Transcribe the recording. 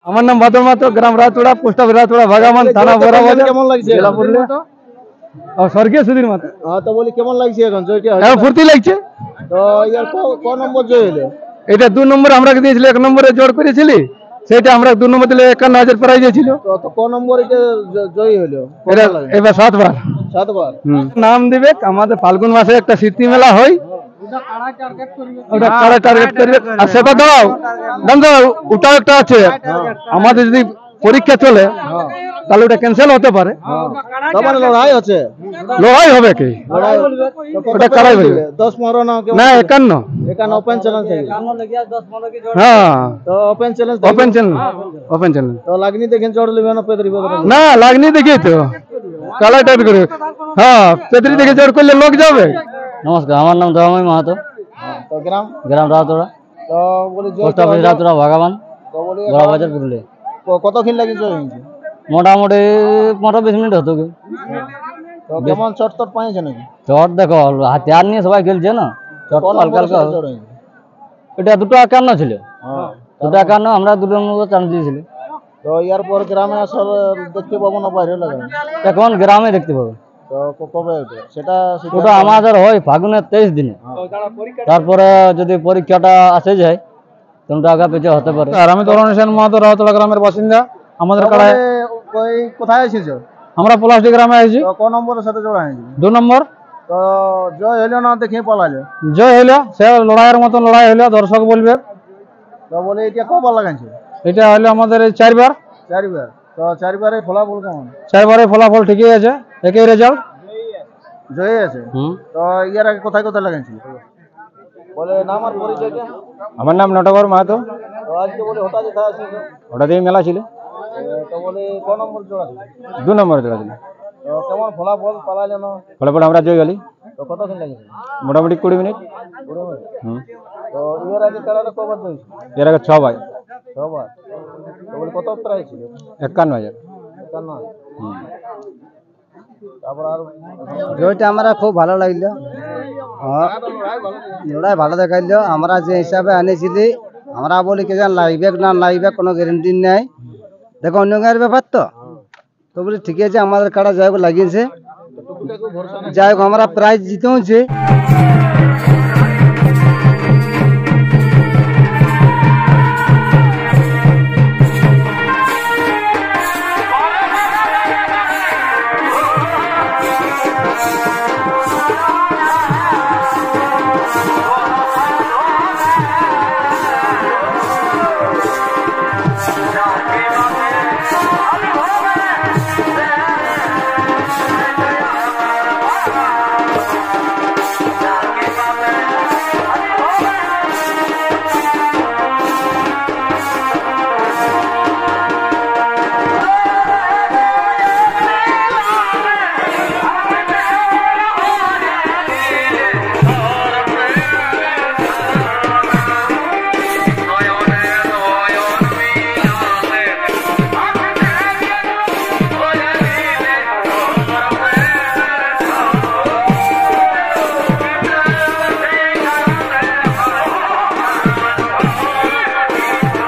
আমার নাম বাদল মাতো, গ্রাম রাতোড়া, পোস্ট অফিস রাতোড়া, ভাগামান, থানা বড়াবাজার। কেমন লাগছে? জেলা পুরুলিয়া। স্বর্গীয় সুধীর মাতো। হ্যাঁ, তো বলি কেমন লাগছে এখন জয়টা? এখন ফুর্তি লাগছে। তো ইয়ার ক নম্বর জয় হলো? এটা 2 নম্বর আমরা দিয়েছিল, 1 নম্বরে জোর করেছিলি, সেটা আমরা 2 নম্বর দিলে 51,000 প্রাইজ ছিল। তো ক নম্বর এটা জয় হলো? এটা এবার 7 বার। 7 বার। নাম দিবে। আমাদের ফাল্গুন মাসে একটা স্মৃতি মেলা হয়, ওটা কারা টার্গেট করবে। আর সেটা দাও দাম দাও, ওটাও একটা আছে। আমাদের যদি পরীক্ষা চলে তাহলে ওটা ক্যান্সেল হতে পারে। তোমার লড়াই আছে? লড়াই হবে কি? লড়াই ওটা কারাই বলবে। 10-15 না? না 51। 51 ওপেন চ্যালেঞ্জ থাকে। হ্যাঁ, তো open challenge open channel, open channel. তো লাগনি দেখেন চড় লিবে না পেদরি পেদরি? না লাগনি দেখি তো কালাই টাইট করে। হ্যাঁ, পেদরি দেখে জোর করলে লোক যাবে। নমস্কার, আমার নাম দয়াময় মাহাতো। তো গ্রাম গ্রাম রাতোড়া, তো বলি পোস্ট অফিস রাতোড়া, ভাগামান, তো বলি বড়াবাজার, পুরুলিয়া। কত খিল লাগি জয় হয়েছে? মোটামুটি 15-20 মিনিট হতো কি। তো কেমন চট পাইছে নাকি? চট দেখো, হাতিয়ার নিয়ে সবাই খেলছে না, চট কোন হালকা হালকা। চড় হয়েছে? এটা 251 ছিল। হ্যাঁ। 251, আমরা 2 নম্বর চান্স দিয়েছিল। তো ইয়ার পর গ্রামে আসলে দেখতে পাবো না বাইরে লাগে? এখন গ্রামে দেখতে পাবো। তো কবে ওটা? সেটা ওটা আমাদের হয় ফাগুনের 23 দিনে। তারপরে যদি পরীক্ষাটা আসে যায় তোমরা আগা পেছে হতে পারে। আর আমি তরুণ হোসেন মাহাতো, রাউতলা গ্রামের বাসিন্দা। আমাদের কাড়ায় কোথায় এসেছ? আমরা পলাশডি গ্রামে আছি। তো ক নম্বরের সাথে জোড়া হয়েছে? 2 নম্বর। তো জয় হইলো না দেখে পালালে? জয় হইলো, সে লড়াইয়ের মতন লড়াই হইলো, দর্শক বলবে। তো বলে এটা কবার লাগাইছে? এটা হইলো আমাদের 4 বার। 4 বার। তো 4 বারে ফলাফল কেমন? 4 বারে ফলাফল ঠিকই আছে, একই রেজাল্ট। জয় আছে। তো ইয়ার আগে কোথায় কোথায় লাগাইছে? বলে নাম আর পরিচয়টা? আমার নাম নটবর মাহাতো। তো আজকে বলে হঠাৎ কোথায় আসিস? ওটা দিয়ে মেলা ছিল। তো বলে ক নম্বর জোড়া ছিল? 2 নম্বরে জোড়া ছিল। তো কেমন ফলাফল পালাইলে না? ফলাফল আমরা জয় গেলি। তো কতক্ষণ লাগিয়েছে? মোটামুটি 20 মিনিট। তো ইয়ার আগে কারারে কবার জয়েছে? এর আগে 6 বার। 6 বার। তো বলে কত প্রাইস ছিল? 51,000। 51। তারপর আর জয়টা আমরা খুব ভালো লাগলো, লড়াই ভালো দেখাইলো। আমরা যে হিসাবে আনেছিলি, আমরা বলি কে লাগবে না লাগবে কোনো গ্যারেন্টি নাই। দেখো অন্য গায়ের ব্যাপার তো বলি ঠিক আছে, আমাদের কাড়া যাই হোক লাগিয়েছে, যাই হোক আমরা প্রাইজ জিতেওছে।